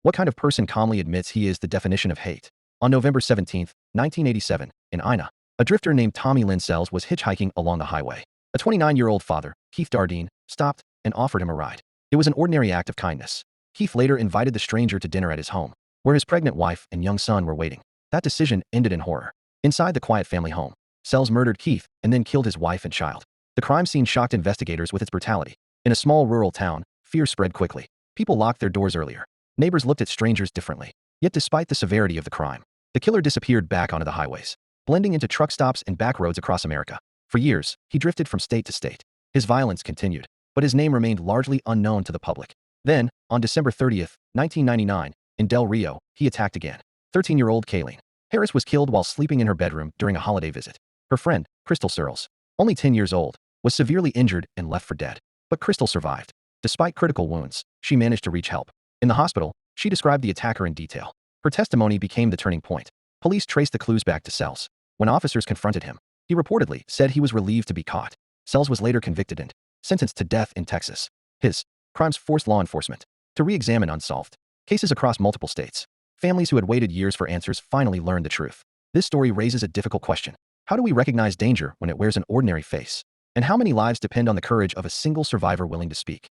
What kind of person calmly admits he is the definition of hate? On November 17, 1987, in Ina, a drifter named Tommy Lynn Sells was hitchhiking along the highway. A 29-year-old father, Keith Dardine, stopped and offered him a ride. It was an ordinary act of kindness. Keith later invited the stranger to dinner at his home, where his pregnant wife and young son were waiting. That decision ended in horror. Inside the quiet family home, Sells murdered Keith and then killed his wife and child. The crime scene shocked investigators with its brutality. In a small rural town, fear spread quickly. People locked their doors earlier. Neighbors looked at strangers differently. Yet despite the severity of the crime, the killer disappeared back onto the highways, blending into truck stops and back roads across America. For years, he drifted from state to state. His violence continued, but his name remained largely unknown to the public. Then, on December 30th, 1999, in Del Rio, he attacked again. 13-year-old Kayleen Harris was killed while sleeping in her bedroom during a holiday visit. Her friend, Crystal Searles, only 10 years old, was severely injured and left for dead. But Crystal survived. Despite critical wounds, she managed to reach help. In the hospital, she described the attacker in detail. Her testimony became the turning point. Police traced the clues back to Sells. When officers confronted him, he reportedly said he was relieved to be caught. Sells was later convicted and sentenced to death in Texas. His crimes forced law enforcement to re-examine unsolved cases across multiple states. Families who had waited years for answers finally learned the truth. This story raises a difficult question. How do we recognize danger when it wears an ordinary face? And how many lives depend on the courage of a single survivor willing to speak?